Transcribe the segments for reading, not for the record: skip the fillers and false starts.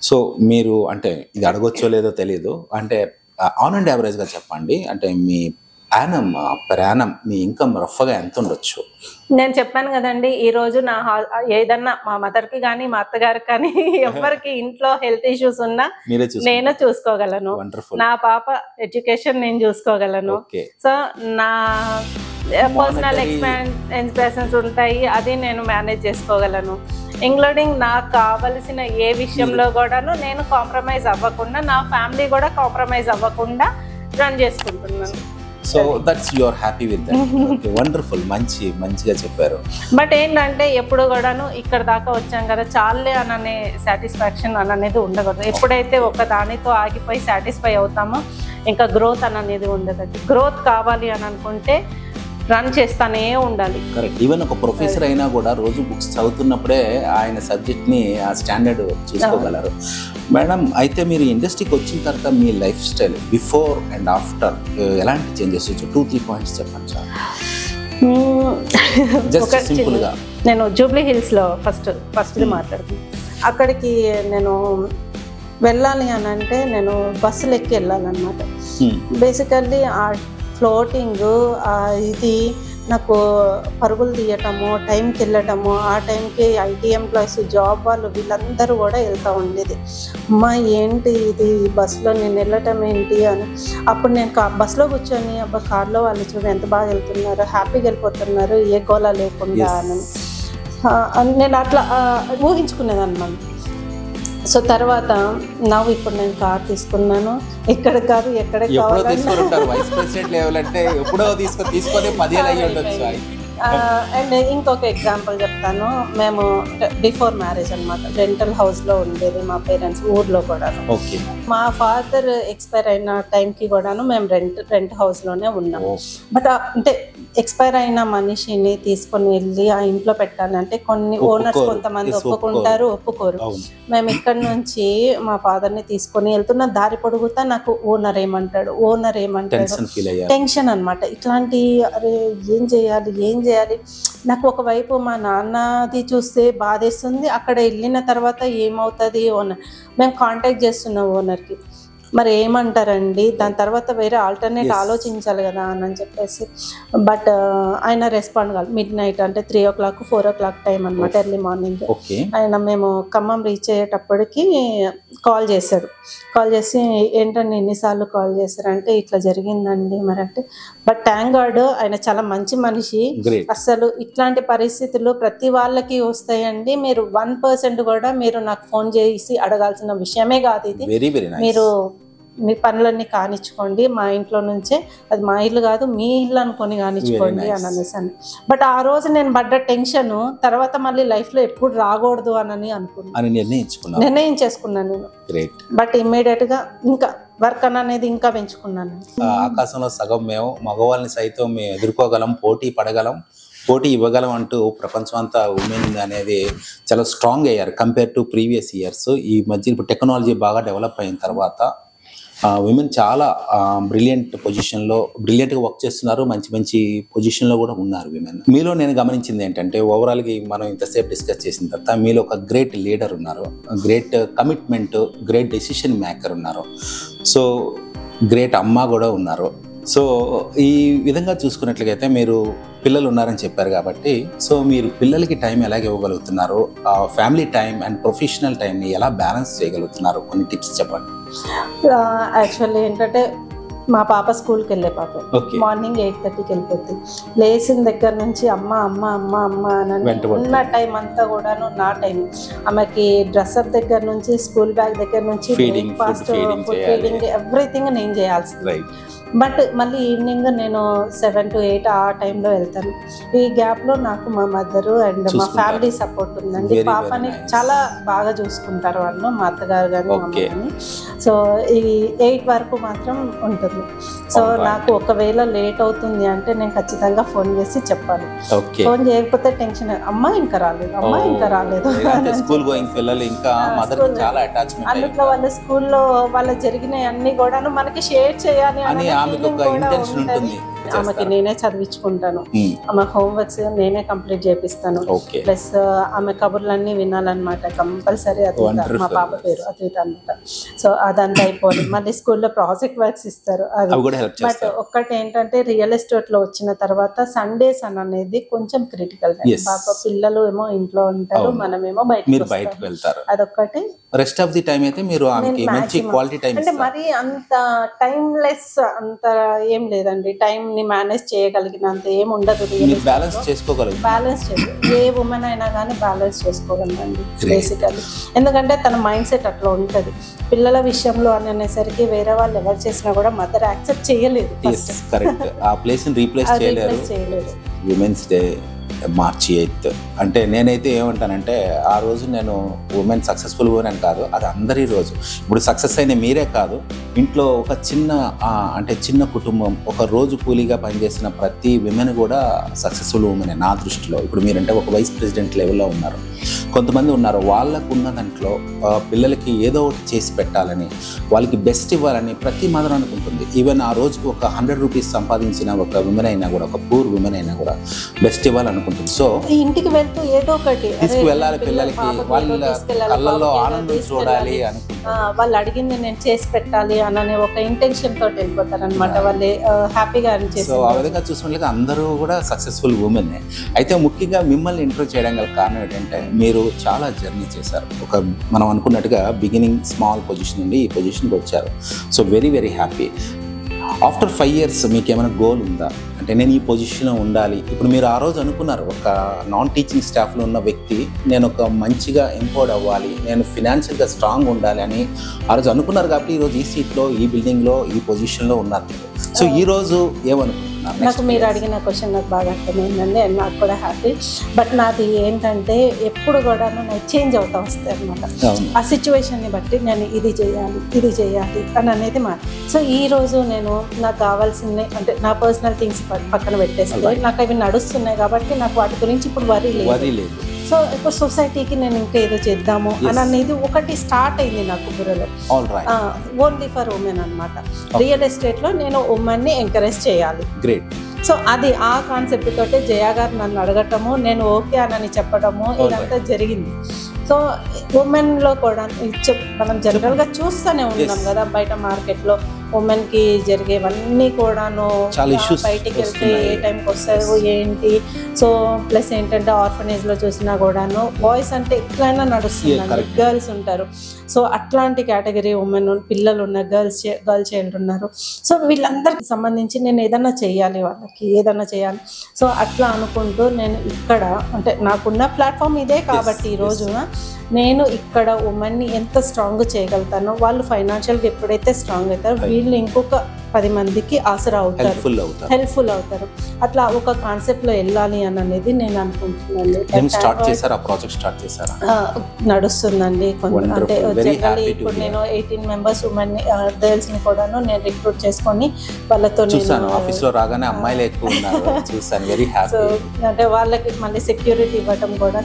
So మీరు అంటే ఇది అడగొచ్చో లేదో తెలియదు, అంటే ఆన్ అండ్ యావరేజ్గా చెప్పండి, అంటే మీ యానం మీ ఇన్కమ్ రఫ్గా ఎంత ఉండొచ్చు? నేను చెప్పాను కదండి, ఈ రోజు నా ఏదన్నా మా మదర్కి కానీ మా అత్తగారికి కానీ ఎవరికి ఇంట్లో హెల్త్ ఇష్యూస్ ఉన్నా నేను చూసుకోగలను. నా పాప ఎడ్యుకేషన్ నేను చూసుకోగలను. సో నా పర్సనల్ ఎక్స్పెన్సెస్ ఉంటాయి, అది నేను మేనేజ్ చేసుకోగలను. ఇంక్లూడింగ్ నాకు కావలసిన ఏ విషయంలో కూడాను నేను కాంప్రమైజ్ అవ్వకుండా, నా ఫ్యామిలీ కూడా కాంప్రమైజ్ అవ్వకుండా రన్ చేసుకుంటున్నాను. So that's you are happy with that. Okay, wonderful, మంచిగా చెప్పారు. బట్ ఏంటంటే ఎప్పుడు కూడాను ఇక్కడ దాకా వచ్చాం కదా చాలే అనే సాటిస్ఫాక్షన్ అనేది ఉండకూడదు. ఎప్పుడైతే ఒక దానితో ఆగిపోయి సాటిస్ఫై అవుతామో ఇంకా గ్రోత్ అనేది ఉండదు. గ్రోత్ కావాలి అని అనుకుంటే రన్ చేస్తానే ఉండాలి. కరెక్ట్. ఈవెన్ ఒక ప్రొఫెసర్ అయినా కూడా రోజు బుక్స్ చదువుతున్నప్పుడే ఆయన సబ్జెక్ట్ని ఆ స్టాండర్డ్ చూసుకోగలరు. మేడం, అయితే మీరు ఇండస్ట్రీకి వచ్చిన తర్వాత మీ life style before and after ఎలాంటి చేంజెస్ వచ్చి 2-3 పాయింట్స్ చెప్పండి సార్. జస్ట్ సింపుల్గా. నేను జూబ్లీ హిల్స్లో ఫస్ట్ మాట్లాడుతున్నాను. అక్కడికి నేను వెళ్ళాలి అని అంటే నేను బస్సులు ఎక్కి వెళ్ళాలన్నమాట. బేసికల్లీ ఆ ఫ్లోటింగ్ ఇది నాకు పరుగులు తీయటము, టైంకి వెళ్ళటము, ఆ టైంకి ఐటీ ఎంప్లాయీస్ జాబ్ వాళ్ళు వీళ్ళందరూ కూడా వెళ్తూ ఉండేది. అమ్మా ఏంటి ఇది బస్సులో నేను వెళ్ళటం ఏంటి అని. అప్పుడు నేను బస్సులో కూర్చొని అబ్బా కార్లో వాళ్ళు చూడు ఎంత బాగా వెళ్తున్నారు, హ్యాపీగా వెళ్ళిపోతున్నారు, ఏ గోళ లేకుండా అని నేను అట్లా ఊహించుకునేది అన్నమాట. సో తర్వాత ఇప్పుడు నేను కార్ తీసుకున్నాను, ఇక్కడ కాదు ఎక్కడ అండ్ ఇంకొక ఎగ్జాంపుల్ చెప్తాను. మేము బిఫోర్ మ్యారేజ్ అనమాట రెంటల్ హౌస్లో ఉండేది మా పేరెంట్స్ ఊర్లో కూడా. మా ఫాదర్ ఎక్స్పైర్ అయిన టైంకి కూడాను మేము రెంట్ హౌస్లోనే ఉన్నాము. బట్ అంటే ఎక్స్పైర్ అయిన మనిషిని తీసుకొని వెళ్ళి ఆ ఇంట్లో పెట్టాలంటే కొన్ని ఓనర్స్ కొంతమంది ఒప్పుకుంటారు, ఒప్పుకోరు. మేము ఇక్కడ నుంచి మా ఫాదర్ని తీసుకొని వెళ్తున్న దారి పొడుగుతా నాకు ఓనర్ ఏమంటాడు టెన్షన్ అనమాట. ఇట్లాంటి అరే ఏం చేయాలి నాకు ఒకవైపు మా నాన్నది చూస్తే బాధేస్తుంది, అక్కడ వెళ్ళిన తర్వాత ఏమవుతుంది ఓనర్. మేము కాంటాక్ట్ చేస్తున్నాం ఓనర్కి, మరి ఏమంటారండి, దాని తర్వాత వేరే ఆల్టర్నేట్ ఆలోచించాలి కదా అని చెప్పేసి. బట్ ఆయన రెస్పాండ్ కాదు. మిడ్-నైట్ అంటే 3 o'clock 4 o'clock టైం అనమాట, ఎర్లీ మార్నింగ్. ఆయన మేము ఖమ్మం రీచ్ అయ్యేటప్పటికి కాల్ చేసి ఏంటండి ఎన్నిసార్లు కాల్ చేశారంటే ఇట్లా జరిగిందండి మరి అంటే. బట్ థ్యాంక్ గాడ్ ఆయన చాలా మంచి మనిషి. అసలు ఇట్లాంటి పరిస్థితులు ప్రతి వాళ్ళకి వస్తాయండి, మీరు 1% కూడా మీరు నాకు ఫోన్ చేసి అడగాల్సిన విషయమే కాదు ఇది. మీరు మీ పనులన్నీ కానిచ్చుకోండి మా ఇంట్లో నుంచే, అది మా ఇల్లు కాదు మీ ఇల్లు అనుకొని కానిచ్చుకోండి అని అనేసాను. బట్ ఆ రోజు నేను పడ్డ టెన్షన్ తర్వాత మళ్ళీ లైఫ్లో ఎప్పుడు రాకూడదు అని అనుకున్నాను, నిర్ణయించేసుకున్నాను నేను. బట్ ఇమ్మీడియట్గా ఇంకా వర్క్ అనేది ఇంకా పెంచుకున్నాను. ఆకాశంలో సగం మేము మగవాళ్ళని సైతం మేము ఎదుర్కోగలం, పోటీ పడగలం, పోటీ ఇవ్వగలం అంటూ ప్రపంచం అంతా ఉమెన్ అనేది చాలా స్ట్రాంగ్ అయ్యారు కంపేర్ టు ప్రీవియస్ ఇయర్స్. ఈ మధ్య ఇప్పుడు టెక్నాలజీ బాగా డెవలప్ అయిన తర్వాత విమెన్ చాలా బ్రిలియంట్గా వర్క్ చేస్తున్నారు, మంచి పొజిషన్లో కూడా ఉన్నారు విమెన్. మీలో నేను గమనించింది ఏంటంటే ఓవరాల్గా మనం ఇంతసేపు డిస్కస్ చేసిన తర్వాత మీలో ఒక గ్రేట్ లీడర్ ఉన్నారు, great commitment, great decision maker ఉన్నారు, సో గ్రేట్ అమ్మ కూడా ఉన్నారు. సో ఈ విధంగా చూసుకున్నట్లయితే మీరు పిల్లలు ఉన్నారని చెప్పారు కాబట్టి, సో మీరు పిల్లలకి టైం ఎలాగ ఇవ్వగలుగుతున్నారు, ఫ్యామిలీ టైం అండ్ ప్రొఫెషనల్ టైంని ఎలా బ్యాలెన్స్ చేయగలుగుతున్నారు, కొన్ని టిప్స్ చెప్పండి. యాక్చువల్లీ ఏంటంటే మా పాప స్కూల్కి వెళ్ళే పాప, మార్నింగ్ 8:30కి వెళ్ళిపోతుంది. లేచిన దగ్గర నుంచి అమ్మ అమ్మ అమ్మ అమ్మ అని ఉన్న టైం అంతా కూడాను నా టైం. ఆమెకి డ్రెస్అప్ దగ్గర నుంచి, స్కూల్ బ్యాగ్ దగ్గర నుంచి, బ్రేక్ఫాస్ట్, ఫుడ్ ఫీడింగ్, ఎవ్రీథింగ్ నేను చేయాల్సింది. బట్ మళ్ళీ ఈవినింగ్ నేను 7 to 8 ఆ టైంలో వెళ్తాను. ఈ గ్యాప్లో నాకు మా మదరు అండ్ మా ఫ్యామిలీ సపోర్ట్ ఉందండి. పాపని చాలా బాగా చూసుకుంటారు వాళ్ళు, మా అత్తగారు కానీ మా అమ్మ కానీ. సో ఈ 8 వరకు మాత్రం ఉంటుంది. సో నాకు ఒకవేళ లేట్ అవుతుంది అంటే నేను ఖచ్చితంగా ఫోన్ చేసి చెప్పాలి. ఫోన్ చేయకపోతే టెన్షన్, అమ్మ ఇంకా రాలేదు, అమ్మ ఇంకా రాలేదు. అందులో వాళ్ళ స్కూల్లో వాళ్ళ జరిగిన అన్ని కూడాను మనకి షేర్ చేయాలి అని ఆమెకి నేనే చదివించుకుంటాను. ఆమె హోంవర్క్స్ నేనే కంప్లీట్ చేపిస్తాను. ప్లస్ ఆమె కబుర్లన్నీ వినాలన్నమాట కంపల్సరీ. అద్విత, మా పాప పేరు అద్విత అనమాట. సో అదంతా అయిపోయింది. మళ్ళీ స్కూల్లో ప్రాజెక్ట్ వర్క్స్ ఇస్తారు అవి. బట్ ఒక్కటి ఏంటంటే రియల్ ఎస్టేట్ లో వచ్చిన తర్వాత సండేస్ అనేది కొంచెం క్రిటికల్. పాప పిల్లలు ఏమో ఇంట్లో ఉంటారు, మనమేమో బయటకు వెళ్తారు. అదొక్కటి. రెస్ట్ ఆఫ్ ది టైం అయితే మీరు మంచి క్వాలిటీ టైం అంటే మరి అంత టైమ్లెస్ అంత ఏం లేదండి. టైం ని మేనేజ్ చేయగలిగినంత ఏం ఉండదు. బ్యాలెన్స్ చేసుకోగలరు. బ్యాలెన్స్ ఏ ఉమెన్ అయినా కానీ బ్యాలెన్స్ చేసుకోగలరండి బేసికల్లీ. ఎందుకంటే తన మైండ్ సెట్ అట్లా ఉంటుంది. పిల్లల విషయంలో అని అనేసరికి వేరే వాళ్ళు ఎవరు చేసినా కూడా మదర్ యాక్సెప్ట్ చేయలేదు. కరెక్ట్. ఆ ప్లేస్ ని రీప్లేస్ చేయలేరు. విమెన్స్ డే March 8th అంటే నేనైతే ఏమంటానంటే ఆ రోజు నేను ఉమెన్ సక్సెస్ఫుల్ ఉమెన్ కాదు, అది అందరి రోజు. ఇప్పుడు సక్సెస్ అయిన మీరే కాదు, ఇంట్లో ఒక చిన్న కుటుంబం, ఒక రోజు కూలీగా పనిచేసిన ప్రతి విమెన్ కూడా సక్సెస్ఫుల్ ఉమెనే నా దృష్టిలో. ఇప్పుడు మీరంటే ఒక వైస్ ప్రెసిడెంట్ లెవెల్లో ఉన్నారు, కొంతమంది ఉన్నారు వాళ్ళకు ఉన్న దాంట్లో పిల్లలకి ఏదో ఒకటి చేసి పెట్టాలని, వాళ్ళకి బెస్ట్ ఇవ్వాలని ప్రతి మదర్ అనుకుంటుంది. ఈవెన్ ఆ రోజుకి ఒక 100 రూపీస్ సంపాదించిన ఒక విమెన్ అయినా కూడా, ఒక పూర్ విమెన్ అయినా కూడా బెస్ట్ ఇవ్వాలనుకుంటుంది. సో ఇంటికి వెళ్తూ ఏదో ఒకటి తీసుకువెళ్ళాలి, పిల్లలకి వాళ్ళ కళ్ళల్లో ఆనందం చూడాలి అని వాళ్ళు అడిగింది నేను చేసి పెట్టాలి అనే ఒక ఇంటెన్షన్ తోటి వెళ్ళిపోతారు అనమాట. వాళ్ళు హ్యాపీగా అనిపించేసి. సో ఆ విధంగా చూసుకుంటే అందరూ కూడా సక్సెస్ఫుల్ ఉమెన్. అయితే ముఖ్యంగా మిమ్మల్ని ఇంటర్వ్యూ చేయడం గల కారణం ఏంటంటే మీరు చాలా జర్నీ చేశారు. మనం అనుకున్నట్టుగా బిగినింగ్ స్మాల్ పొజిషన్ నుండి ఈ పొజిషన్కి వచ్చారు. So very very happy. After 5 years మీకు ఏమైనా గోల్ ఉందా? అంటే నేను ఈ పొజిషన్లో ఉండాలి. ఇప్పుడు మీరు ఆ రోజు అనుకున్నారు, ఒక నాన్ టీచింగ్ స్టాఫ్లో ఉన్న వ్యక్తి నేను ఒక మంచిగా ఎంపవర్డ్ అవ్వాలి, నేను ఫినాన్షియల్గా స్ట్రాంగ్ ఉండాలి అని ఆ రోజు అనుకున్నారు. కాబట్టి ఈరోజు ఈ సీట్లో, ఈ బిల్డింగ్లో, ఈ పొజిషన్లో ఉన్నారు. సో ఈరోజు ఏమనుకుంటున్నారు? నాకు మీరు అడిగిన క్వశ్చన్ నాకు బాగా అర్థమైందండి, అండ్ నాకు కూడా హ్యాపీ. బట్ నాది ఏంటంటే ఎప్పుడు కూడా నాకు చేంజ్ అవుతా వస్తాయి అనమాట. ఆ సిచ్యువేషన్ని బట్టి నేను ఇది చేయాలి అని అనేది సో ఈ రోజు నేను నాకు కావాల్సింది అంటే నా పర్సనల్ థింగ్స్ పక్కన పెట్టేస్తే నాకు అవి నడుస్తున్నాయి కాబట్టి నాకు వాటి గురించి ఇప్పుడు వరీ లేదు. సో ఇప్పుడు సొసైటీకి నేను ఇంకా ఏదో చేద్దాము అని అనేది ఒకటి స్టార్ట్ అయింది నాకు బుర్రలో. ఓన్లీ ఫర్ ఉమెన్ అనమాట. రియల్ ఎస్టేట్లో నేను ఉమెన్ని ఎంకరేజ్ చేయాలి. సో అది ఆ కాన్సెప్ట్ తోటే జయా గారు నన్ను అడగటము, నేను ఓకే అని చెప్పడము ఇదంతా జరిగింది. సో ఉమెన్లో కూడా మనం జనరల్గా చూస్తూనే ఉన్నాం కదా బయట మార్కెట్లో ఉమెన్కి జరిగేవన్నీ కూడాను. బయటికి వెళ్తే ఏ టైంకి వస్తారు ఏంటి. సో ప్లస్ ఏంటంటే ఆర్ఫనేజ్లో చూసినా కూడాను బాయ్స్ అంటే ఎట్లయినా నడుస్తున్నారు, గర్ల్స్ ఉంటారు. సో అట్లాంటి కేటగిరీ ఉమెన్, పిల్లలు ఉన్న గర్ల్ చైల్డ్ ఉన్నారు. సో వీళ్ళందరికి సంబంధించి నేను ఏదన్నా చేయాలి, వాళ్ళకి ఏదన్నా చేయాలి. సో అట్లా అనుకుంటూ నేను ఇక్కడ అంటే నాకున్న ప్లాట్ఫామ్ ఇదే కాబట్టి ఈ రోజున నేను ఇక్కడ ఉమెన్ని ఎంత స్ట్రాంగ్ చేయగలుగుతానో, వాళ్ళు ఫైనాన్షియల్గా ఎప్పుడైతే స్ట్రాంగ్ అవుతారో వీళ్ళు ఇంకొక 10 మందికి ఆసరా అవుతారు, హెల్ప్ఫుల్ అవుతారు. అట్లా ఒక కాన్సెప్ట్లో వెళ్ళాలి అని అనేది నేను అనుకుంటున్నాను. నడుస్తుందండి కొంచెం. అంటే జనరల్లీ ఇప్పుడు నేను 18 members ఉమెన్ గర్ల్స్ని కూడాను నేను రిక్రూట్ చేసుకొని వాళ్ళతో అంటే వాళ్ళకి మళ్ళీ సెక్యూరిటీ ఇవ్వడం కూడా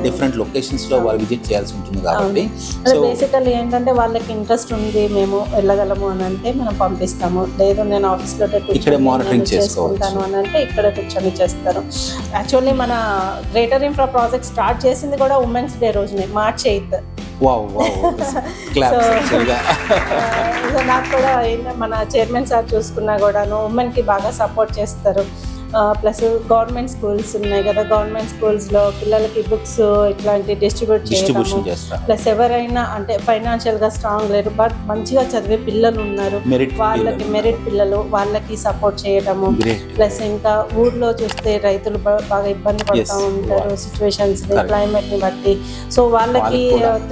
డిఫరెంట్ లొకేషన్స్ లో వాళ్ళు విజిట్ చేయాల్సి ఉంటుంది కాబట్టి బేసికల్లీ ఏంటంటే వాళ్ళకి ఇంట్రెస్ట్ ఉంది మేము వెళ్ళగలము అని అంటే మనం పంపిస్తాము. లేదు నేను ఆఫీస్లో చేసుకుంటాను అని అంటే ఇక్కడ కూర్చొని చేస్తారు. యాక్చువల్లీ మన గ్రేటర్ ఇన్ఫ్రా ప్రాజెక్ట్ స్టార్ట్ చేసింది కూడా ఉమెన్స్ డే రోజునే, March 8th. నాకు కూడా మన చైర్మన్ సార్ చూసుకున్నా కూడాను ఉమెన్కి బాగా సపోర్ట్ చేస్తారు. ప్లస్ గవర్నమెంట్ స్కూల్స్ ఉన్నాయి కదా, గవర్నమెంట్ స్కూల్స్లో పిల్లలకి బుక్స్ ఇట్లాంటి డిస్ట్రిబ్యూట్ చేయడము, ప్లస్ ఎవరైనా అంటే ఫైనాన్షియల్గా స్ట్రాంగ్ లేరు బట్ మంచిగా చదివే పిల్లలు ఉన్నారు వాళ్ళకి మెరిట్ పిల్లలు వాళ్ళకి సపోర్ట్ చేయడము, ప్లస్ ఇంకా ఊర్లో చూస్తే రైతులు బాగా ఇబ్బంది పడుతూ ఉంటారు సిచ్యువేషన్స్ క్లైమేట్ ని బట్టి. సో వాళ్ళకి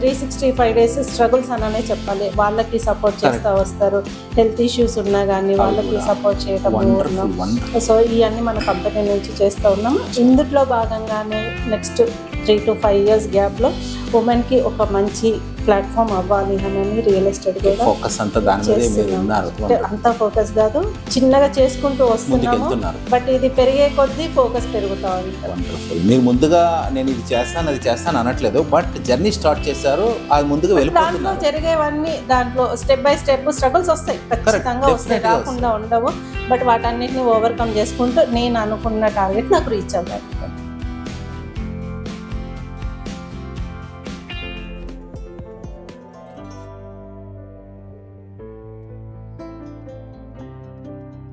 365 days స్ట్రగుల్స్ అనే చెప్పాలి, వాళ్ళకి సపోర్ట్ చేస్తూ వస్తారు. హెల్త్ ఇష్యూస్ ఉన్నా కానీ వాళ్ళకి సపోర్ట్ చేయడం ఉన్నాం. సో ఇవన్నీ మన కంపెనీ నుంచి చేస్తూ ఉన్నాము. ఇందులో భాగంగానే నెక్స్ట్ 3 to 5 years గ్యాప్లో ఉమెన్కి ఒక మంచి ప్లాట్ఫామ్ అవ్వాలి అని రియల్ ఎస్టేట్ కూడా ఫోకస్ అంతా దాని మీదే మీరు ఉన్నారు. అంతా ఫోకస్ కాదు, చిన్నగా చేసుకుంటూ వస్తున్నాము బట్ ఇది పెరిగే కొద్దీ ఫోకస్ పెరుగుతూ ఉంటుంది. మీరు ముందుగా నేను ఇది చేస్తాను అది చేస్తాను అనట్లేదు, బట్ జర్నీ స్టార్ట్ చేశారు, అది ముందుగా వెళ్ళిపోతున్నారు. దాంట్లో జరిగేవన్నీ దాంట్లో స్టెప్ బై స్టెప్ స్ట్రగుల్స్ వస్తాయి, ఖచ్చితంగా వస్తాయి, రాకుండా ఉండవు. బట్ వాటన్నిటిని ఓవర్కమ్ చేసుకుంటూ నేను అనుకున్న టార్గెట్ నాకు రీచ్ అవ్వాలి.